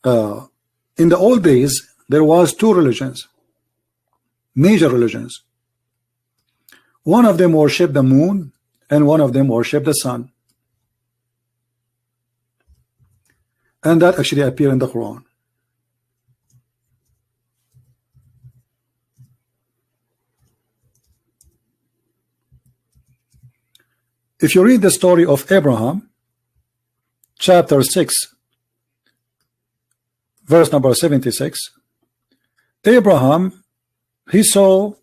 in the old days there was two religions, major religions. One of them worshiped the moon and one of them worshiped the sun, and that actually appeared in the Quran. If you read the story of Abraham, chapter 6, verse number 76, Abraham, he saw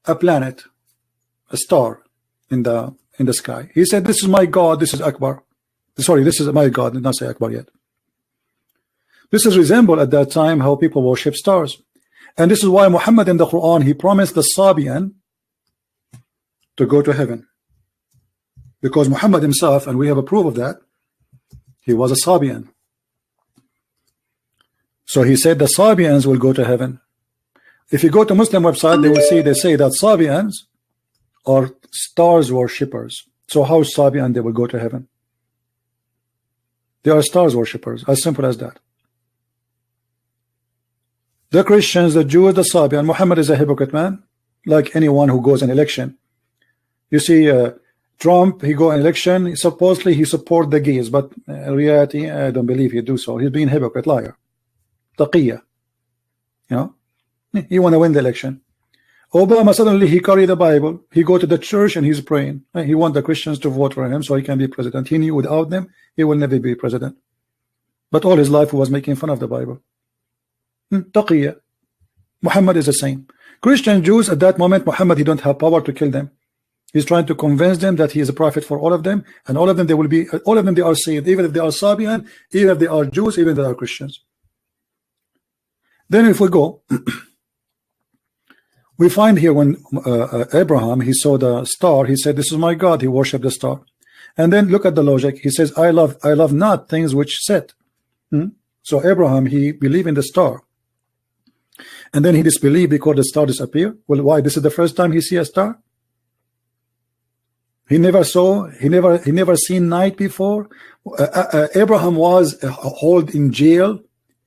a planet, a star in the sky. He said, "This is my God, this is Akbar." Sorry, this is my God, did not say Akbar yet. This is resemble at that time how people worship stars. And this is why Muhammad in the Quran, he promised the Sabian to go to heaven. Because Muhammad himself, and we have a proof of that, he was a Sabian. So he said the Sabians will go to heaven. If you go to Muslim website, they will see, they say that Sabians are stars worshippers. So how Sabian they will go to heaven? They are stars worshippers, as simple as that. The Christians, the Jews, the Sabian, Muhammad is a hypocrite man, like anyone who goes in election. You see, Trump, he go in election, supposedly he support the gays, but in reality, I don't believe he do so. He's being hypocrite, liar, taqiyya. You know, he want to win the election. Obama, suddenly he carry the Bible, he go to the church and he's praying. He want the Christians to vote for him so he can be president. He knew without them he will never be president. But all his life he was making fun of the Bible. Taqiyya. Muhammad is the same. Christian Jews at that moment, Muhammad, he don't have power to kill them. He's trying to convince them that he is a prophet for all of them, and all of them they will be, all of them they are saved, even if they are Sabian, even if they are Jews, even if they are Christians. Then if we go, we find here when Abraham, he saw the star, he said, "This is my God." He worshipped the star. And then look at the logic. He says, I love not things which set. So Abraham, he believed in the star. And then he disbelieved because the star disappeared. Well, why? This is the first time he see a star? He never saw, he never seen night before. Abraham was held in jail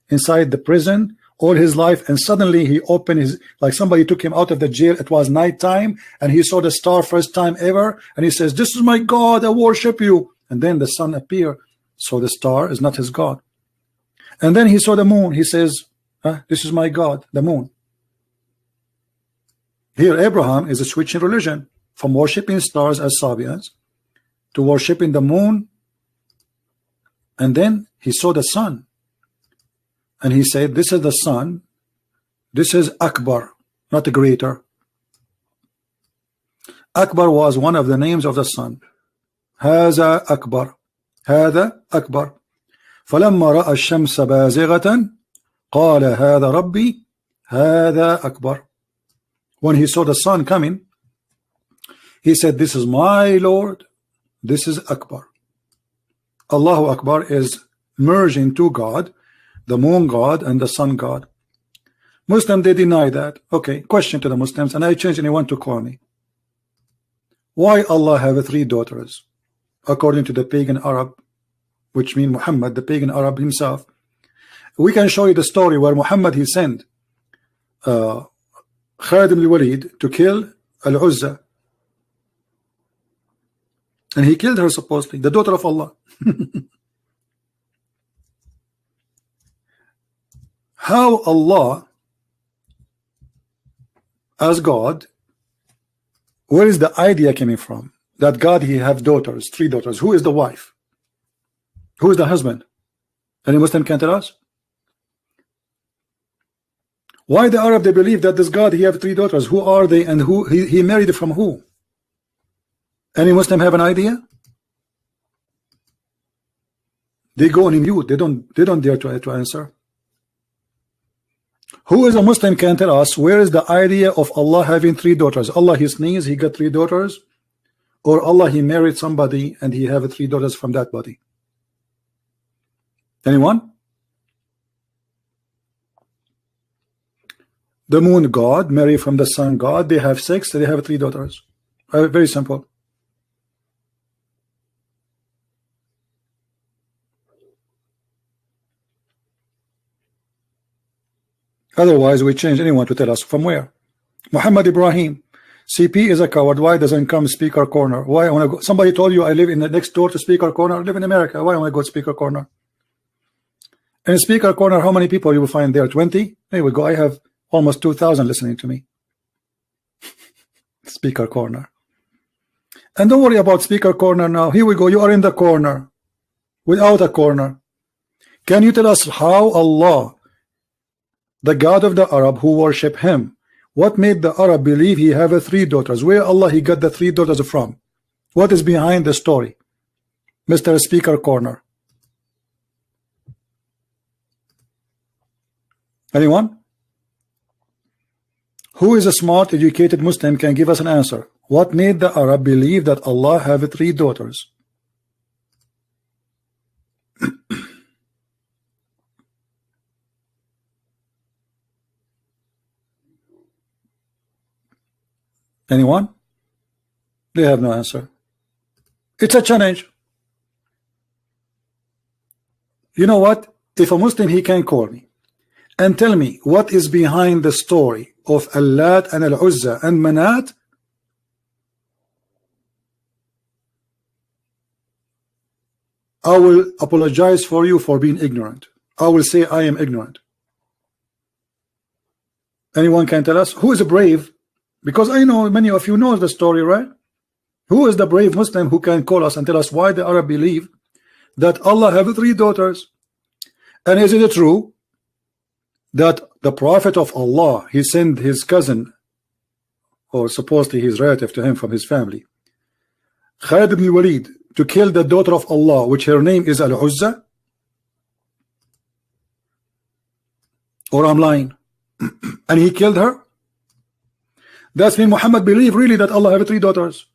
inside the prison all his life, and suddenly he opened his, like somebody took him out of the jail. It was night time, and he saw the star first time ever, and he says, "This is my God, I worship you." And then the sun appeared, so the star is not his God. And then he saw the moon. He says, "This is my God, the moon." Here Abraham is switching religion from worshiping stars as Sabians to worshiping the moon. And then he saw the sun, and he said, "This is the sun, this is Akbar, not greater." Akbar was one of the names of the sun. هذا أكبر, هذا أكبر. فلما رأى الشمس بازغة قال هذا ربي هذا أكبر. When he saw the sun coming, he said, "This is my Lord, this is Akbar." Allahu Akbar is merging to God, the moon God and the sun God. Muslim, they deny that. Okay, question to the Muslims, and I change anyone to call me. Why Allah have 3 daughters? According to the pagan Arab, which mean Muhammad, the pagan Arab himself. We can show you the story where Muhammad, he sent Khalid ibn al-Walid to kill Al-Uzza. And he killed her supposedly, the daughter of Allah. How Allah, as God, where is the idea coming from? That God, he have daughters, 3 daughters. Who is the wife? Who is the husband? Any Muslim can tell us? Why the Arab, they believe that this God, he have 3 daughters. Who are they, and who he married from who? Any Muslim have an idea? They go on mute. They don't dare to answer. Who is a Muslim can tell us where is the idea of Allah having 3 daughters? Allah, he sneezed, he got 3 daughters, or Allah, he married somebody and he have 3 daughters from that body? Anyone? The moon God marry from the sun God. They have 6. They have 3 daughters. Very simple. Otherwise, we change anyone to tell us from where. Muhammad Ibrahim, CP is a coward. Why doesn't come speaker corner? Why I want to go? Somebody told you I live in the next door to speaker corner. I live in America. Why don't I go to speaker corner? In speaker corner, how many people you will find there? 20? There we go. I have almost 2,000 listening to me. Speaker corner. And don't worry about speaker corner now. Here we go. You are in the corner without a corner. Can you tell us how Allah, the God of the Arab who worship him, what made the Arab believe he have 3 daughters? Where Allah he got the 3 daughters from? What is behind the story? Mr. Speaker Corner. Anyone? Who is a smart, educated Muslim can give us an answer? What made the Arab believe that Allah have 3 daughters? Anyone? They have no answer. It's a challenge. You know what? If a Muslim, he can call me and tell me what is behind the story of Allat and Al-Uzza and Manat, I will apologize for you for being ignorant. I will say I am ignorant. Anyone can tell us who is brave? Because I know many of you know the story, right? Who is the brave Muslim who can call us and tell us why the Arab believe that Allah have 3 daughters? And is it true that the Prophet of Allah, he sent his cousin, or supposedly his relative to him from his family, Khalid ibn Walid, to kill the daughter of Allah, which her name is Al-Uzza? Or I'm lying? And he killed her? That's mean Muhammad believed really that Allah have 3 daughters.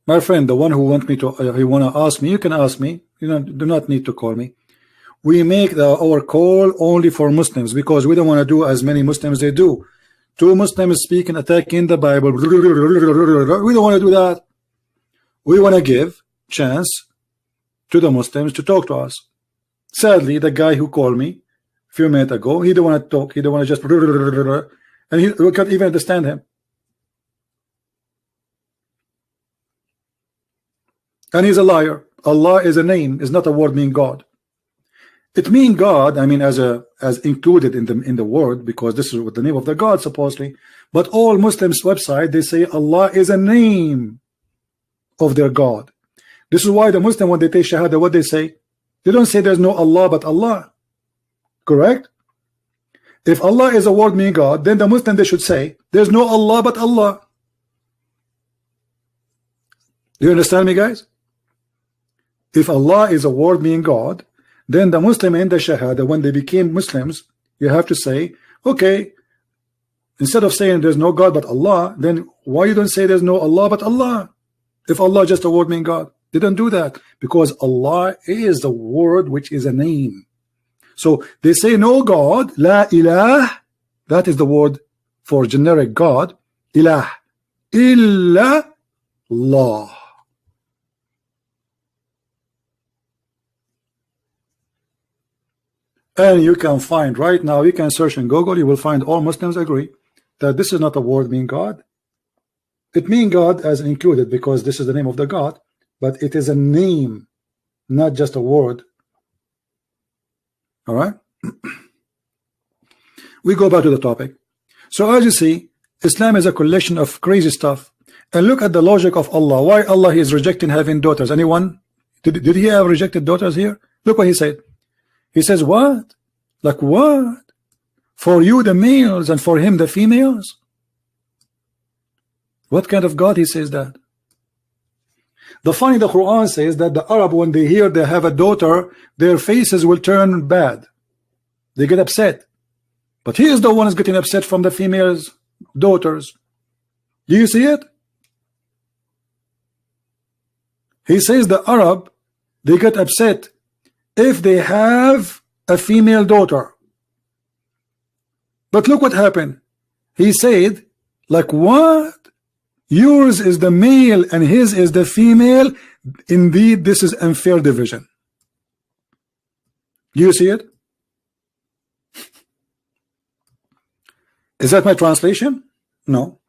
My friend, the one who want me to, you want to ask me, you can ask me. You know, do not need to call me. We make our call only for Muslims because we don't want to do as many Muslims they do. 2 Muslims speaking, attacking the Bible. We don't want to do that. We want to give chance to the Muslims to talk to us. Sadly, the guy who called me a few minutes ago, he don't want to talk. He don't want to just, and we can't even understand him. And he's a liar. Allah is a name, is not a word meaning God. It means God, I mean, as included in the word, because this is what the name of the God supposedly. But all Muslims website, they say Allah is a name of their God. This is why the Muslim, when they take Shahada, what they say? They don't say there's no Allah but Allah. Correct? If Allah is a word meaning God, then the Muslim, they should say there's no Allah but Allah. Do you understand me, guys? If Allah is a word meaning God, then the Muslim in the Shahada, when they became Muslims, you have to say, okay, instead of saying there's no God but Allah, then why you don't say there's no Allah but Allah? If Allah just a word meaning God, they don't do that because Allah is the word which is a name. So they say no God, la ilah, that is the word for generic God, ilah, illa Allah. And you can find right now, you can search in Google, you will find all Muslims agree that this is not a word mean God. It means God as included because this is the name of the God, but it is a name, not just a word. All right. We go back to the topic. So as you see, Islam is a collection of crazy stuff. And look at the logic of Allah. Why Allah is rejecting having daughters? Anyone? Did he have rejected daughters here? Look what he said. He says, what? Like what? For you the males and for him the females? What kind of God he says that? The Quran says that the Arab, when they hear they have a daughter, their faces will turn bad. They get upset. But he is the one who's getting upset from the females' daughters. Do you see it? He says the Arab, they get upset if they have a female daughter. But look what happened. He said, like what? Yours is the male and his is the female. Indeed, this is unfair division. Do you see it? Is that my translation? No.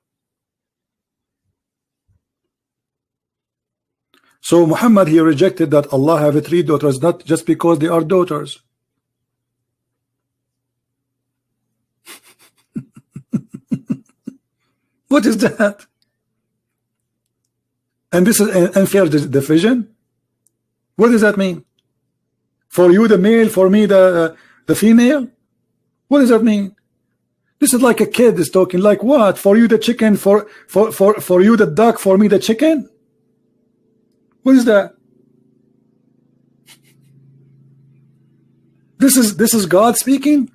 So Muhammad, he rejected that Allah have 3 daughters, not just because they are daughters. What is that? And this is an unfair division. What does that mean? For you the male, for me the female? What does that mean? This is like a kid is talking. Like what? For you the chicken, for you the duck, for me the chicken? What is that? This is God speaking?